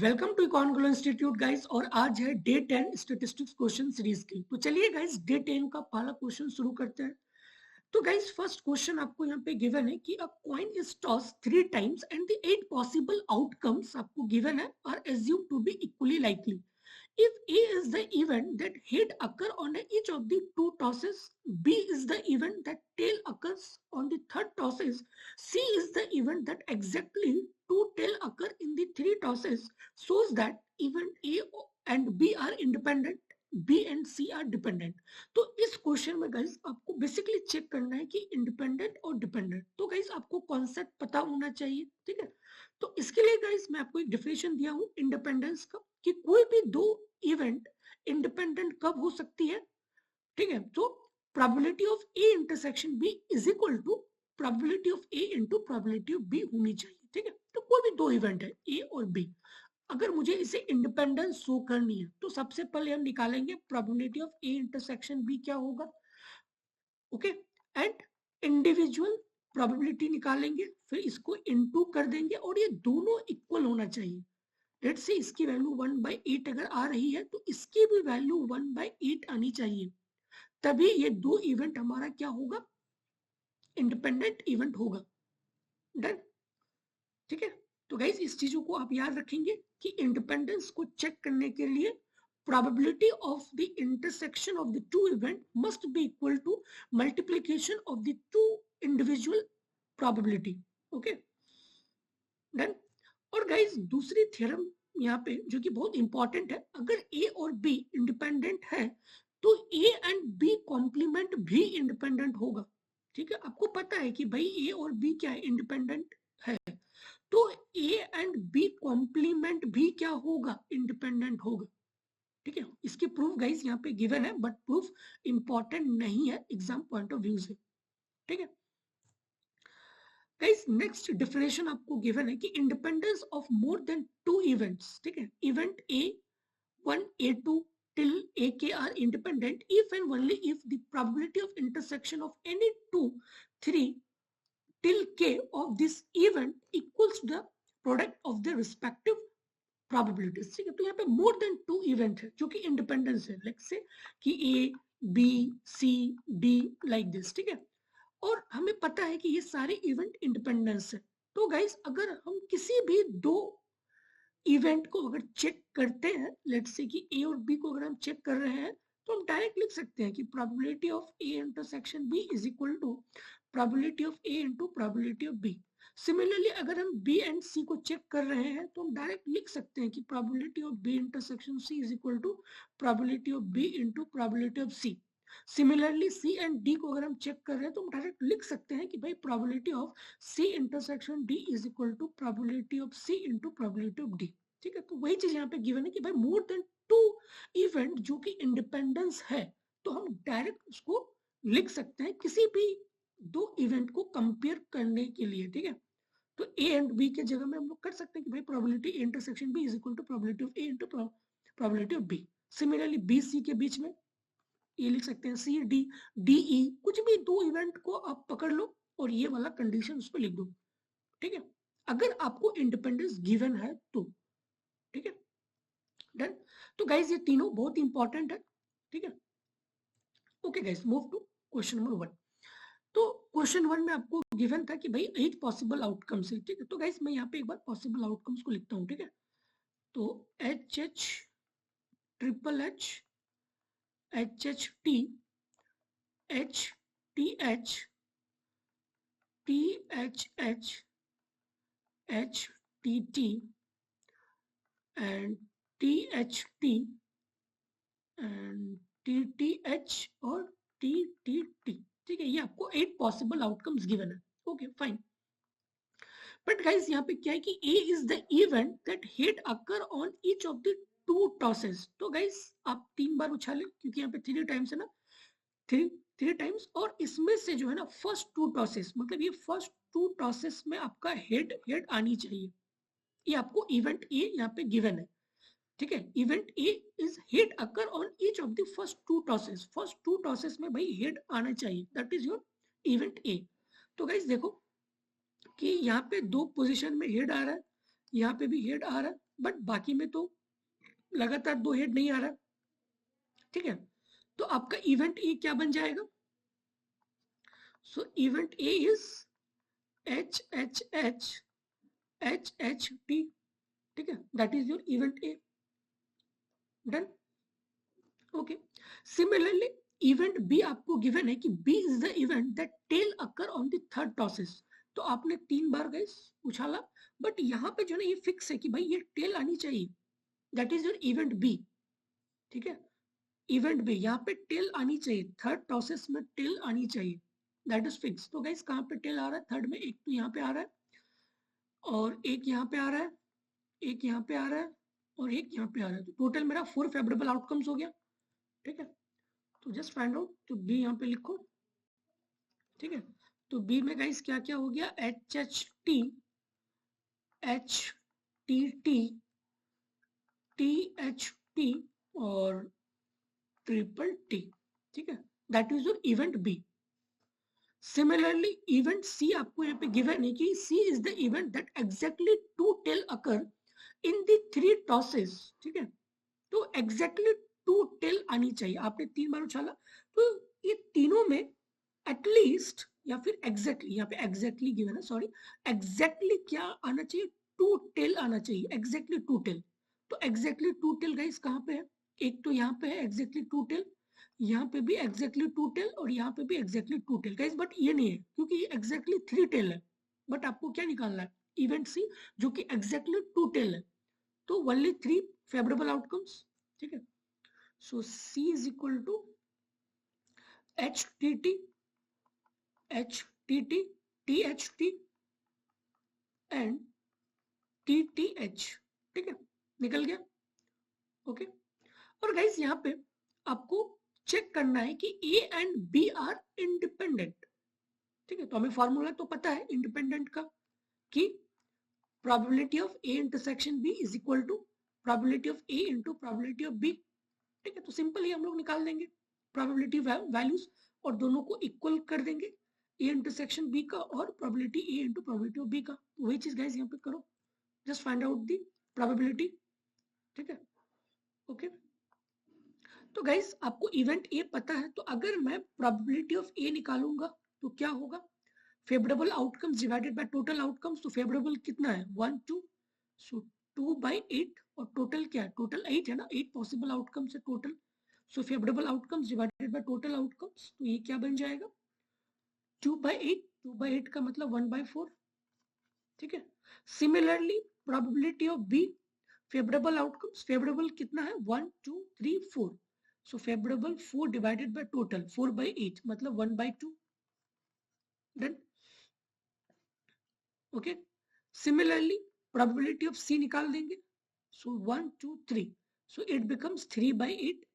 Welcome to economical institute guys. और आज है डे 10 स्टैटिस्टिक्स क्वेश्चन सीरीज की। तो चलिए गाइस डे 10 का पहला क्वेश्चन शुरू करते हैं। तो गाइस फर्स्ट क्वेश्चन आपको यहाँ पे गिवन है कि a coin is toss 3 times and the 8 possible outcomes आपको गिवन है are assume to be equally likely. If A is the event that head occur on each of the two tosses, B is the event that tail occurs on the third tosses, C is the event that exactly two tail occur in the three tosses, shows that event A and B are independent, B and C are dependent. तो इस question में guys आपको basically check करना है कि independent और dependent. तो guys आपको कॉन्सेप्ट पता होना चाहिए, ठीक है। तो इसके लिए गाइस मैं आपको एक डिफिनेशन दिया हूँ इंडिपेंडेंस का कि कोई भी दो इवेंट इंडिपेंडेंट कब हो सकती है, ठीक है। तो probability of A intersection B is equal to probability of A into probability of B होनी चाहिए, ठीक है। तो कोई भी दो इवेंट है ए और बी, अगर मुझे इसे इंडिपेंडेंस शो करनी है तो सबसे पहले हम निकालेंगे probability of A intersection B क्या होगा, ओके। एंड इंडिविजुअल प्रोबेबिलिटी निकालेंगे, फिर इसको इनटू कर देंगे और ये दोनों इक्वल होना चाहिए। लेट्स से इसकी वैल्यू 1/8 अगर आ रही है तो इसकी भी वैल्यू 1/8 आनी चाहिए, तभी ये दो इवेंट हमारा क्या होगा, इंडिपेंडेंट इवेंट होगा। डन, ठीक है। तो गाइस इस चीजों को आप याद रखेंगे कि इंडिपेंडेंस को चेक करने के लिए probability of the intersection of the two event must be equal to multiplication of the two individual probability, okay, done. और गाइस दूसरी थ्योरम यहाँ पे जो कि बहुत इंपॉर्टेंट है, अगर ए और बी इंडिपेंडेंट है तो ए एंड बी कॉम्प्लीमेंट भी इंडिपेंडेंट होगा, ठीक है। आपको पता है कि भाई ए और बी क्या है, इंडिपेंडेंट है, तो ए एंड बी कॉम्प्लीमेंट भी क्या होगा, इंडिपेंडेंट होगा, ठीक है। इसकी प्रूफ गाइस यहाँ पे गिवन है, बट प्रूफ इंपॉर्टेंट नहीं है एग्जाम पॉइंट ऑफ व्यू से, ठीक है। गाइस नेक्स्ट डेफिनेशन आपको गिवन है कि independence of more than two events, ठीक है। Event A1 A2 till AK are independent if and only if the probability of intersection of any two 3 till K of this event equals the product of their respective probabilities, ठीक है। तो यहाँ पे मोर than to event है जो कि independence है, like से कि A B C D like this, ठीक है। और हमें पता है कि ये सारे इवेंट इंडिपेंडेंस है। तो गाइस अगर हम किसी भी दो इवेंट को अगर चेक करते हैं, लेट्स से कि ए और बी को अगर हम चेक कर रहे हैं, तो हम डायरेक्ट लिख सकते हैं कि probability of A intersection B is equal to probability of A into probability of B. Similarly अगर हम बी एंड सी को चेक कर रहे हैं तो हम डायरेक्ट लिख सकते हैं कि probability of B intersection C is equal to probability of B into probability of C. Similarly C and D को अगर हम चेक कर रहे हैं तो हम डायरेक्ट लिख सकते हैं कि भाई probability of C intersection D is equal to probability of C into probability of D, ठीक है। तो वही चीज यहाँ पे गिवन है कि भाई मोर देन टू इवेंट जो कि इंडिपेंडेंस है, तो हम डायरेक्ट उसको लिख सकते हैं किसी भी दो इवेंट को कंपेयर करने के लिए, ठीक है। तो ए एंड बी के जगह में हम लोग कर सकते हैं कि भाई probability intersection B is equal to probability of A into probability of B. Similarly B C के बीच में ये लिख सकते हैं सी डी डी ई, कुछ भी दो इवेंट को आप पकड़ लो और ये वाला कंडीशन उस पर लिख दो, ठीक है, अगर आपको इंडिपेंडेंस गिवन है तो, ठीक है, डन। तो गाइज ये तीनों बहुत इंपॉर्टेंट है, ठीक है। Okay guys move to question number 1। तो क्वेश्चन 1 में आपको गिवन था कि भाई 8 पॉसिबल आउटकम्स है, ठीक है। तो गाइज मैं यहाँ पे एक बार पॉसिबल आउटकम्स को लिखता हूँ, ठीक है। तो H H triple H H H T H T H T H H H T T and T H T and T T H और टी टी टी, ठीक है। ये आपको 8 पॉसिबल आउटकम्स गिवन है, ओके फाइन। बट गाइस यहाँ पे क्या है कि A is the event that head occur on each of the two tosses. तो गाइस आप 3 बार उछाले क्योंकि यहाँ पे 3 टाइम्स है ना, 3 टाइम्स, और इसमें से जो है ना फर्स्ट टू टॉसेस, मतलब ये फर्स्ट टू टॉसेस में आपका हेड हेड आनी चाहिए। ये आपको इवेंट ए यहाँ पे गिवन है, ठीक है। Event A is head occur on each of the first two tosses, first two tosses में भाई हेड आना चाहिए, दैट इज योर इवेंट ए। तो गाइस देखो कि यहाँ पे दो पोजीशन में हेड आ रहा है, यहाँ पे भी हेड आ रहा है, बट बाकी में तो लगातार 2 हेड नहीं आ रहा, ठीक है। तो आपका इवेंट ए क्या बन जाएगा? So event A is H H H H H T, ठीक है, that is your event A. Done, okay. Similarly event B आपको गिवन है कि B is the event that tail occur on the third tosses. तो आपने 3 बार guys उछाला, but यहाँ पे जो ना ये फिक्स है कि भाई ये टेल आनी चाहिए, that is your event B, ठीक है। इवेंट बी यहाँ पे टेल आनी चाहिए, थर्ड टॉसेस में टेल आनी चाहिए, दैट इज फिक्स। तो गाइस कहाँ पे टेल आ रहा है? थर्ड में। एक तो यहाँ पे आ रहा है, और एक यहाँ पे आ रहा है, एक यहाँ पे आ रहा है, और एक यहाँ पे आ रहा है। तो टोटल मेरा 4 फेवरेबल आउटकम्स हो गया, ठीक है। तो जस्ट फाइंड आउट, तो बी यहाँ पे लिखो, ठीक है। तो बी में गाइस क्या क्या हो गया? H H T, H T T, T H T, और ट्रिपल टी, ठीक है, that is your event B. Similarly event C आपको यहाँ पे गिवन है कि C is the event that exactly two tail occur in the 3 tosses, ठीक है। तो एग्जैक्टली 2 टेल आनी चाहिए, आपने 3 बार उछाला, तो ये तीनों में एटलीस्ट या फिर एग्जैक्टली, यहाँ पे एग्जैक्टली गिवन है, सॉरी, एग्जैक्टली क्या आना चाहिए? 2 टेल आना चाहिए, एग्जैक्टली 2 टेल। तो एग्जैक्टली 2 टेल गाइस कहाँ पे है? एक तो यहाँ पे है एग्जैक्टली 2 टेल, यहाँ पे भी एग्जैक्टली 2 टेल, और यहाँ पे भी एग्जैक्टली 2 टेल गाइस, बट ये नहीं है क्योंकि ये एग्जैक्टली 3 टेल है। बट आपको क्या निकालना है? इवेंट सी, जो कि एग्जैक्टली 2 टेल है। तो ओनली 3 फेवरेबल आउटकम्स, ठीक है। So C is equal to H T T, H T T, T H T and T T H, ठीक है, निकल गया, ओके। और गाइस यहाँ पे आपको चेक करना है कि A and B are independent, ठीक है। तो हमें फॉर्मूला तो पता है इंडिपेंडेंट का, कि probability of A intersection B is equal to probability of A into probability of B, ठीक है। तो सिंपल ही हम लोग निकाल देंगे प्रोबेबिलिटी वैल्यूज, और दोनों को इक्वल कर देंगे, ए इंटरसेक्शन बी का और probability A into probability of B का। वही चीज गाइस यहाँ पे करो, just find out the probability, ठीक है, ओके। तो गाइस आपको इवेंट ए पता है, तो अगर मैं प्रोबेबिलिटी ऑफ ए निकालूंगा तो क्या होगा? Favourable outcomes divided by total outcomes. तो फेवरेबल कितना है? 1 2, सो 2/8, और टोटल क्या है? टोटल 8 है ना, 8 पॉसिबल आउटकम्स है total. So favourable outcomes divided by total outcomes, तो ये क्या बन जाएगा? 2/8, 2/8 का मतलब 1/4, ठीक है। Similarly probability of B, favourable outcomes, favourable कितना है? 1 2 3 4, so favourable 4 divided by total 4/8, मतलब 1/2, done, okay. Similarly probability of C निकाल देंगे, so 1 2 3, so it becomes 3/8,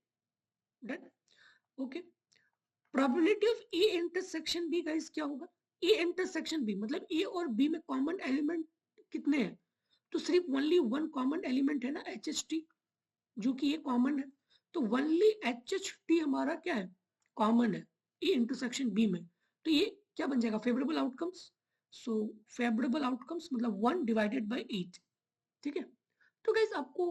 done, okay. Probability of A intersection B guys क्या होगा? ए इंटरसेक्शन बी मतलब ए और B में कॉमन एलिमेंट कितने हैं? तो सिर्फ ओनली 1 कॉमन एलिमेंट है ना, एच एच टी, जो कि ये कॉमन है। तो ओनली एच एच टी हमारा क्या है? कॉमन है ए इंटरसेक्शन बी में। तो ये क्या बन जाएगा? Favourable outcomes. So favourable outcomes मतलब 1 डिवाइडेड बाय 8, ठीक है। तो गाइस आपको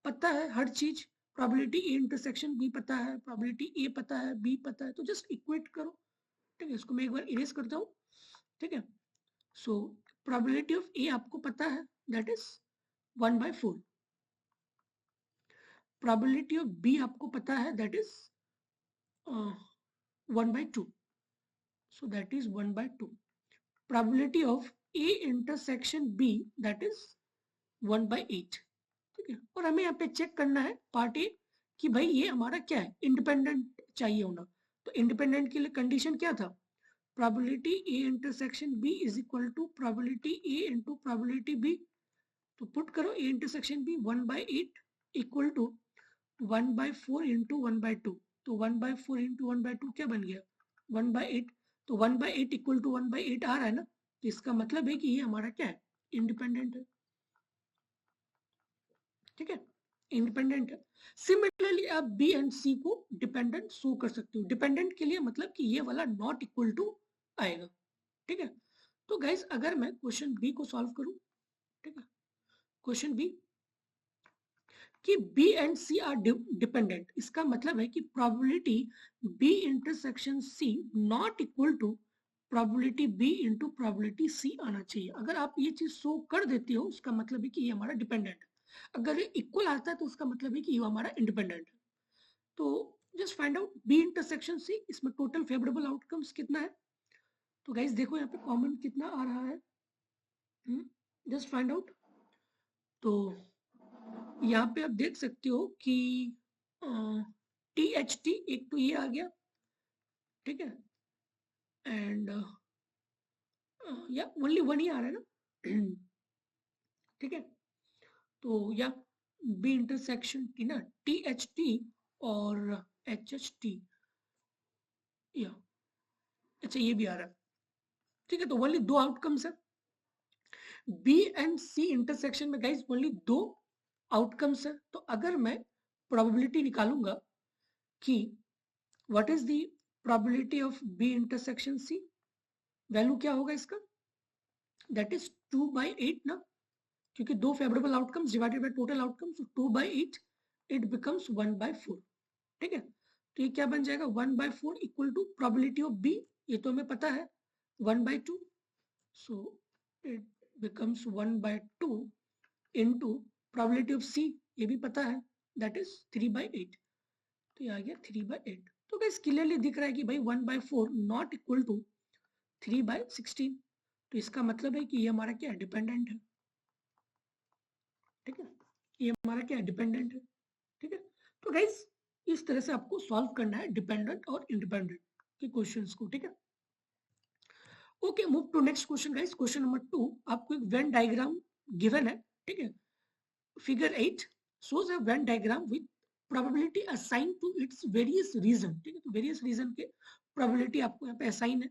पता है हर चीज, प्रोबेबिलिटी ए इंटरसेक्शन बी पता है, प्रोबेबिलिटी ए पता है, बी पता है, तो जस्ट इक्वेट करो, ठीक है। इसको मैं एक बार इरेज करता हूँ, ठीक है। सो प्रोबेबिलिटी ऑफ ए आपको पता है, that is 1/4। Probability of B आपको पता है, that is 1/2, so that is 1/2. Probability of A intersection B, that is 1/8, ठीक है। और हमें यहाँ पे चेक करना है पार्ट ए कि भाई ये हमारा क्या है? इंडिपेंडेंट चाहिए होना। तो इंडिपेंडेंट के लिए कंडीशन क्या था? Probability A intersection B is equal to probability A into probability B. तो पुट करो A intersection B 1/8 equal to 1/4 into 1/2। तो 1/4 इंटू 1/2 क्या बन गया? 1/8। तो 1/8 इक्वल टू 1/8 आ रहा है ना, तो इसका मतलब है कि ये हमारा क्या है? इंडिपेंडेंट है, ठीक है, इंडिपेंडेंट है। सिमिलरली आप बी एंड सी को डिपेंडेंट शो कर सकते हो। डिपेंडेंट के लिए मतलब कि ये वाला नॉट इक्वल टू आएगा, ठीक है। तो गाइस अगर मैं क्वेश्चन बी को सॉल्व करूं, ठीक है, क्वेश्चन बी कि B and C are dependent, इसका मतलब है कि probability B intersection C not equal to probability B into probability C आना चाहिए। अगर आप ये चीज शो कर देते हो उसका मतलब है कि ये हमारा डिपेंडेंट है, अगर ये इक्वल आता है तो उसका मतलब है कि ये हमारा इंडिपेंडेंट है। तो just find out B intersection C, इसमें टोटल फेवरेबल आउटकम्स कितना है। तो गाइस देखो यहाँ पे कॉमन कितना आ रहा है, जस्ट फाइंड आउट। तो यहाँ पे आप देख सकते हो कि THT एक तो ये आ गया, ठीक है, एंड या ओनली वन ही आ रहा है ना ठीक है। तो या बी इंटरसेक्शन टी ना, THT और HHT, या अच्छा ये भी आ रहा है, ठीक है। तो ओनली दो आउटकम्स है B एंड C इंटरसेक्शन में गाइस, ओनली दो आउटकम्स है। तो अगर मैं प्रोबेबिलिटी निकालूंगा कि what is the probability of B intersection C, value क्या होगा इसका, दैट इज 2/8 ना, क्योंकि दो favourable outcomes divided by total outcomes, 2/8 it becomes 1/4, ठीक है। तो ये क्या बन जाएगा 1/4 equal to probability of B, ये तो हमें पता है 1/2, so it becomes 1/2 into probability of C, ये भी पता है दैट इज 3/8, तो ये आ गया 3/8। तो गाइस क्लियरली दिख रहा है कि भाई 1/4 नॉट इक्वल टू 3/16, तो इसका मतलब है कि ये हमारा क्या डिपेंडेंट है, ठीक है, ये हमारा क्या डिपेंडेंट है, ठीक है। तो गाइस इस तरह से आपको सॉल्व करना है डिपेंडेंट और इंडिपेंडेंट के क्वेश्चंस को, ठीक है। Okay, move to next question guys. Question number 2, आपको एक वेन डायग्राम गिवन है, ठीक है। Figure 8 shows a Venn diagram with probability assigned to its various region, ठीक है। तो वेरियस रीजन के प्रोबेबिलिटी आपको यहाँ पे असाइन है।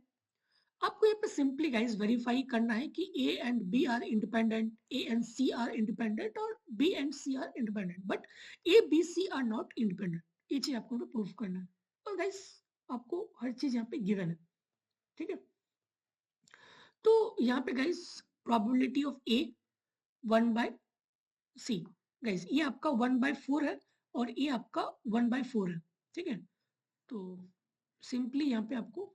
आपको यहाँ पे सिंपली गाइस वेरीफाई करना है कि A and B are independent, A and C are independent और B and C are independent, but A B C are not independent, ये चीज आपको प्रूफ करना है। और गाइस आपको हर चीज यहाँ पे गिवन है, ठीक है। तो यहाँ पे guys probability of A 1/C, guys ये आपका 1/4 है और ये आपका 1/4 है, ठीक है। तो सिंपली यहाँ पे आपको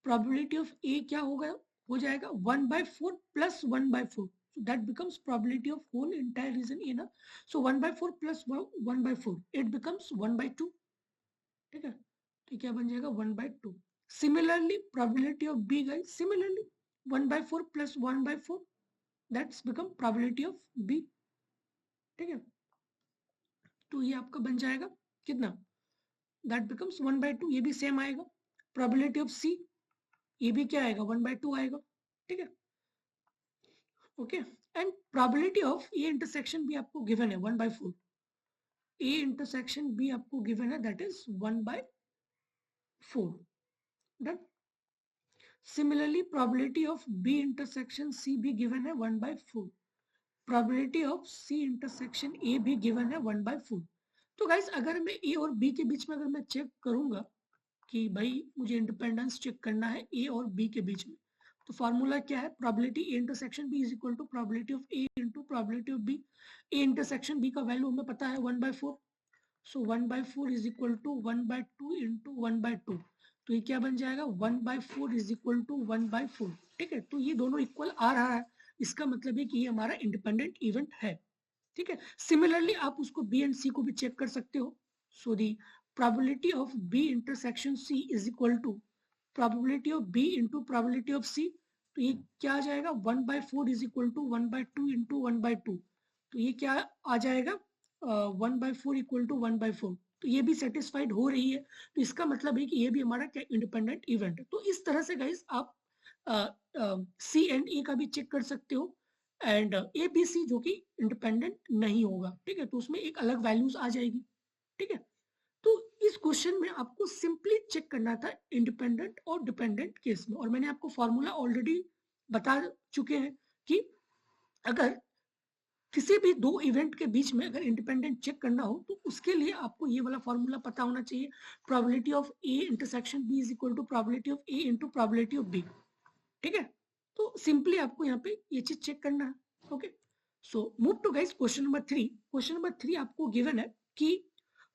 प्रोबेबिलिटी ऑफ A क्या होगा, हो जाएगा 1/4 plus 1/4, so that becomes probability of whole entire region A ना, so 1/4 plus 1/4 it becomes 1/2, ठीक है। तो क्या बन जाएगा 1/2। Similarly probability of B guys, similarly 1/4 plus 1/4 that's become probability of B, ठीक है। तो ये आपका बन जाएगा कितना, दैट बिकम्स 1/2, ये भी सेम आएगा। प्रोबेबिलिटी ऑफ C, ये भी क्या आएगा 1/2 आएगा, ठीक है। Okay, and probability of A intersection भी आपको गिवन है 1/4, A इंटरसेक्शन भी आपको गिवन है that is 1/4, done. Similarly probability of B intersection C भी गिवन है 1/4, probability of C intersection A भी गिवन है 1/4। तो गाइस अगर मैं A और B के बीच में अगर मैं चेक करूंगा कि भाई मुझे इंडिपेंडेंस चेक करना है A और B के बीच में, तो फार्मूला क्या है, probability A intersection B is equal to probability of A into probability of B। A intersection B का वैल्यू हमें पता है 1/4, so 1/4 is equal to 1/2 into 1/2, तो ये क्या बन जाएगा 1/4 इज इक्वल टू 1/4, ठीक है। तो ये दोनों इक्वल आ रहा है, इसका मतलब है कि ये हमारा इंडिपेंडेंट इवेंट है, ठीक है। सिमिलरली आप उसको B एंड C को भी चेक कर सकते हो, सो दी probability of B intersection C is equal to probability of B into probability of C, तो ये क्या आ जाएगा 1/4 is equal to 1/2 into 1/2, तो ये क्या आ जाएगा 1/4 इक्वल टू 1/4, तो ये भी सेटिस्फाइड हो रही है, तो इसका मतलब है कि ये भी हमारा क्या इंडिपेंडेंट इवेंट है। तो इस तरह से गाइस आप C एंड A का भी चेक कर सकते हो, एंड ABC जो कि इंडिपेंडेंट नहीं होगा, ठीक है, तो उसमें एक अलग वैल्यूज आ जाएगी, ठीक है। तो इस क्वेश्चन में आपको सिंपली चेक करना था इंडिपेंडेंट और डिपेंडेंट केस में, और मैंने आपको फॉर्मूला ऑलरेडी बता चुके हैं कि अगर किसी भी दो इवेंट के बीच में अगर इंडिपेंडेंट चेक करना हो तो उसके लिए आपको ये वाला फॉर्मूला पता होना चाहिए, probability of A intersection B is equal to probability of A into probability of B, ठीक है। तो सिंपली आपको यहाँ पे ये चीज चेक करना है, okay. So move to guys question number 3. Question number 3 आपको गिवन है कि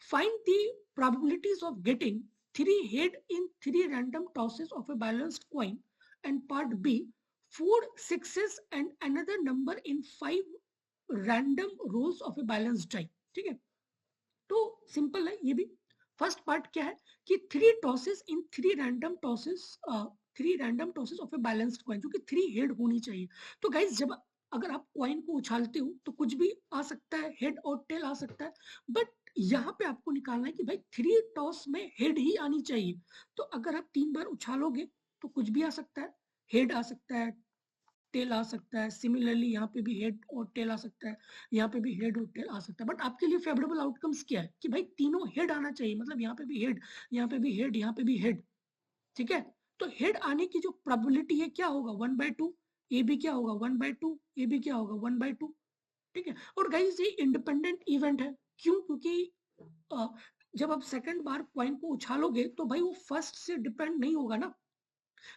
find the probabilities of getting 3 head in 3 random tosses of a balanced coin, and part B 4 sixes and another number in 5 random rolls of a balanced die. ठीक है, तो simple है ये भी. First part क्या है कि 3 tosses in 3 random tosses, 3 random tosses of a balanced coin, जो कि 3 हेड होनी चाहिए. तो गाइस जब अगर आप कॉइन को उछालते हो तो कुछ भी आ सकता है, हेड और टेल आ सकता है, बट यहाँ पे आपको निकालना है कि भाई 3 टॉस में हेड ही आनी चाहिए. तो अगर आप 3 बार उछालोगे तो कुछ भी आ सकता है, हेड आ सकता है, टेल आ सकता है. सिमिलरली यहाँ पे भी हेड और टेल आ सकता है, यहाँ पे भी हेड और टेल आ सकता है. बट आपके लिए फेवरेबल आउटकम्स क्या है कि भाई तीनों हेड आना चाहिए, मतलब यहाँ पे भी हेड, यहाँ पे भी हेड, यहाँ पे भी हेड. ठीक है, तो हेड आने की जो प्रोबेबिलिटी है क्या होगा 1/2. ये भी क्या होगा 1/2, ये भी क्या होगा 1/2. ठीक है, और गाइस ये इंडिपेंडेंट इवेंट है. क्यों? क्योंकि जब आप सेकंड बार कॉइन को उछालोगे तो भाई वो फर्स्ट से डिपेंड नहीं होगा ना.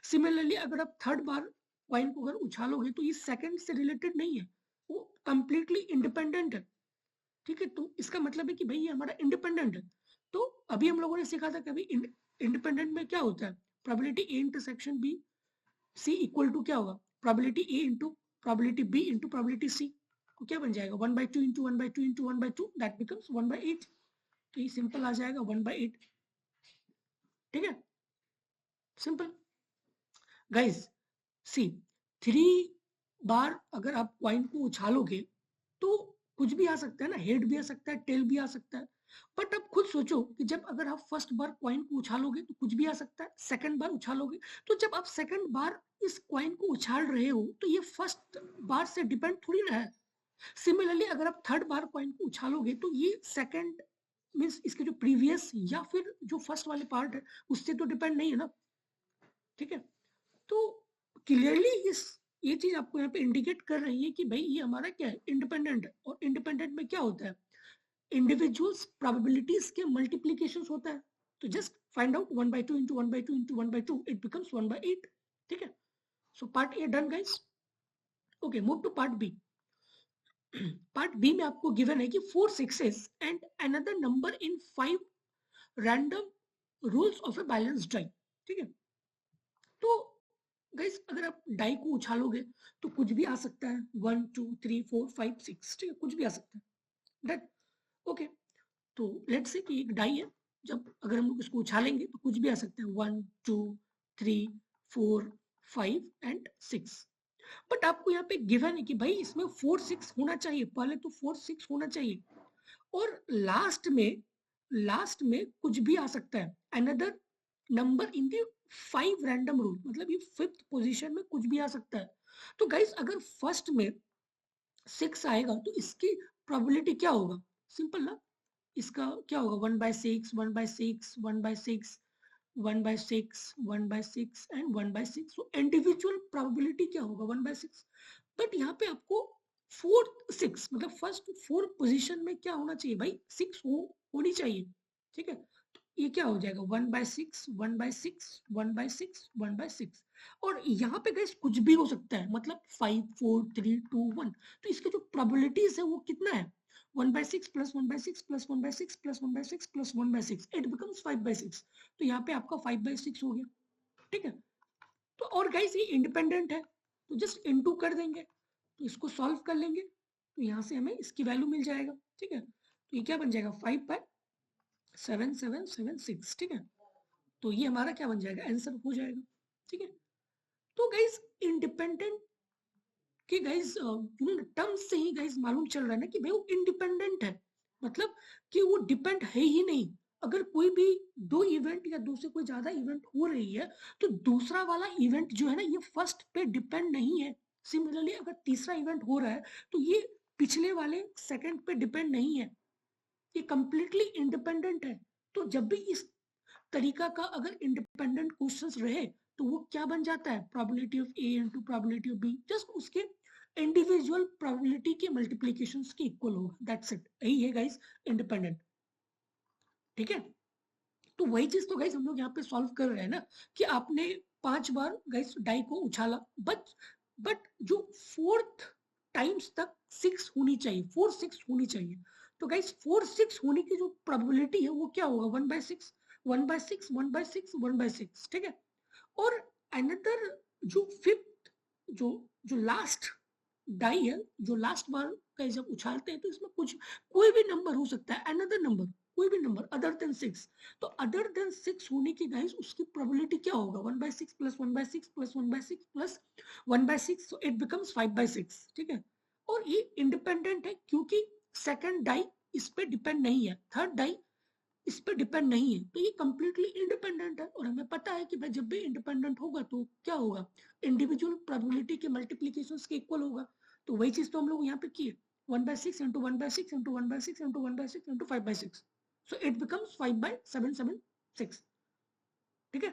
सिमिलरली अगर आप थर्ड बार कॉइन को अगर उछालोगे तो ये सेकंड से रिलेटेड नहीं है, वो कंप्लीटली इंडिपेंडेंट है. ठीक है, तो इसका मतलब है कि भाई ये हमारा इंडिपेंडेंट है. तो अभी हम लोगों ने सीखा था कि अभी इंडिपेंडेंट में क्या होता है, probability A intersection B C equal to क्या होगा, probability A into probability B into probability C. तो क्या बन जाएगा 1/2 इंटू 1/2 इंटू 1/2, दैट बिकम्स 1/8. तो ये सिंपल आ जाएगा 1/8. ठीक है, सिंपल. गाइस सी 3 बार अगर आप कॉइन को उछालोगे तो कुछ भी आ सकता है ना, हेड भी आ सकता है, टेल भी आ सकता है. बट अब खुद सोचो कि जब अगर आप फर्स्ट बार कॉइन को उछालोगे तो कुछ भी आ सकता है, सेकंड बार उछालोगे तो जब आप सेकंड बार इस कॉइन को उछाल रहे हो तो ये फर्स्ट बार से डिपेंड थोड़ी ना है. सिमिलरली अगर आप थर्ड बार कॉइन को उछालोगे तो ये सेकंड मींस इसके जो प्रीवियस या फिर जो फर्स्ट वाले पार्ट है उससे तो डिपेंड नहीं है ना. ठीक है, तो क्लियरली इस ये चीज आपको यहाँ पे इंडिकेट कर रही है कि भाई ये हमारा क्या है, इंडिपेंडेंट है. और इंडिपेंडेंट में क्या होता है, इंडिविजुअल्स प्रोबेबिलिटीज के मल्टीप्लीकेशंस होता है. तो just find out 1/2 into 1/2 into 1/2, it becomes 1/8. ठीक है, so part A done guys. Okay, move to part B. Part B में आपको गिवन है कि 4 sixes and another number in 5 random rolls of a balance die. ठीक है, तो guys अगर आप डाई को उछालोगे तो कुछ भी आ सकता है, 1 2 3 4 5 6. ठीक है, कुछ भी आ सकता है. दैट ओके, तो लेट्स से कि एक डाई है, जब अगर हम लोग इसको उछालेंगे तो कुछ भी आ सकता है, 1 2 3 4 5 एंड 6. बट आपको यहाँ पे गिवन है कि भाई इसमें 4 6 होना चाहिए, पहले तो 4 6 होना चाहिए, और लास्ट में कुछ भी आ सकता है, अनदर नंबर इन दी 5 रैंडम रूल, मतलब ये 5th पोजीशन में कुछ भी आ सकता है. तो गाइस अगर फर्स्ट में 6 आएगा तो इसकी प्रोबेबिलिटी क्या होगा, सिंपल ना, इसका क्या होगा 1/6 1/6 1/6 1/6 1/6 एंड 1/6. so इंडिविजुअल प्रोबेबिलिटी क्या होगा 1/6. बट यहाँ पे आपको 4 6 मतलब फर्स्ट 4 पोजीशन में क्या होना चाहिए भाई, 6 होनी चाहिए. ठीक है, तो ये क्या हो जाएगा 1/6 1/6 1/6 1/6. और यहाँ पे गाइस कुछ भी हो सकता है, मतलब 5 4 3 2 1. तो इसके जो प्रोबेबिलिटीज है वो कितना है, 1/6 plus 1/6 plus 1/6 plus 1/6 plus 1/6, it becomes 5/6. तो यहाँ पे आपका 5/6 हो गया. ठीक है, तो और गाइस ये इंडिपेंडेंट है तो जस्ट इनटू कर देंगे, तो इसको सॉल्व कर लेंगे तो यहाँ से हमें इसकी वैल्यू मिल जाएगा. ठीक है, तो ये क्या बन जाएगा 5/7776. ठीक है, तो ये हमारा क्या बन जाएगा, आंसर हो जाएगा. ठीक है, तो गाइस इंडिपेंडेंट कि गाइस टर्म से ही गाइस मालूम चल रहा है ना कि भाई वो इंडिपेंडेंट है, मतलब कि वो डिपेंड है ही नहीं. अगर कोई भी 2 इवेंट या 2 से कोई ज्यादा इवेंट हो रही है तो दूसरा वाला इवेंट जो है ना ये फर्स्ट पे डिपेंड नहीं है. सिमिलरली अगर तीसरा इवेंट हो रहा है तो ये पिछले वाले सेकंड पे डिपेंड नहीं है, ये कंप्लीटली इंडिपेंडेंट है. तो जब भी इस तरीका का अगर इंडिपेंडेंट क्वेश्चंस रहे तो वो क्या बन जाता है, probability of A into probability of B, just उसके इंडिविजुअल प्रोबेबिलिटी के मल्टीप्लिकेशंस के इक्वल होगा. दैट्स इट, यही है गाइस इंडिपेंडेंट. ठीक है, तो वही चीज तो गाइस हम लोग यहाँ पे सॉल्व कर रहे हैं ना कि आपने 5 बार गाइस डाई को उछाला, बट जो 4th टाइम्स तक 6 होनी चाहिए, 4 6 होनी चाहिए। तो गाइस 4 6 होने की जो प्रोबेबिलिटी है वो क्या होगा, 1/6 1/6 1/6 1/6, ठीक है। और अनदर जो फिफ्थ जो जो लास्ट डाई है, जो लास्ट बार का जब उछालते हैं तो इसमें कुछ कोई भी नंबर हो सकता है, अनदर नंबर, कोई भी नंबर अदर देन 6। तो अदर देन 6 होने की गाइस उसकी प्रोबेबिलिटी क्या होगा, 1/6 plus 1/6 plus 1/6 plus 1/6, so it becomes 5/6, ठीक है। और ये इंडिपेंडेंट है क्योंकि सेकंड डाई इस पे डिपेंड नहीं है, थर्ड डाई इस पर डिपेंड नहीं है, तो ये कंप्लीटली इंडिपेंडेंट है। और हमें पता है कि भाई जब भी इंडिपेंडेंट होगा तो क्या होगा, इंडिविजुअल प्रोबेबिलिटी के मल्टीप्लीकेशन के इक्वल होगा। तो वही चीज तो हम लोग यहाँ पे किए, 1/6 into 1/6 into 1/6 into 1/6 into 5/6, so it becomes 5/776, ठीक है।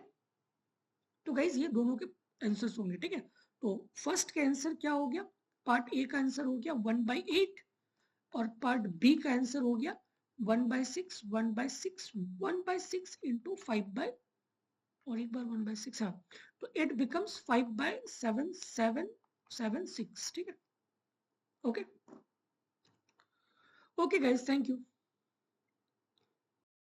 तो गाइज ये दोनों के आंसर्स होंगे, ठीक है। तो फर्स्ट का आंसर क्या हो गया, पार्ट ए का आंसर हो गया 1/8, और पार्ट बी का आंसर हो गया 1/6 1/6 1/6 इंटू 5 और एक बार 1/6, हाँ, तो इट बिकम्स 5/7776, ठीक है। Okay okay guys, thank you.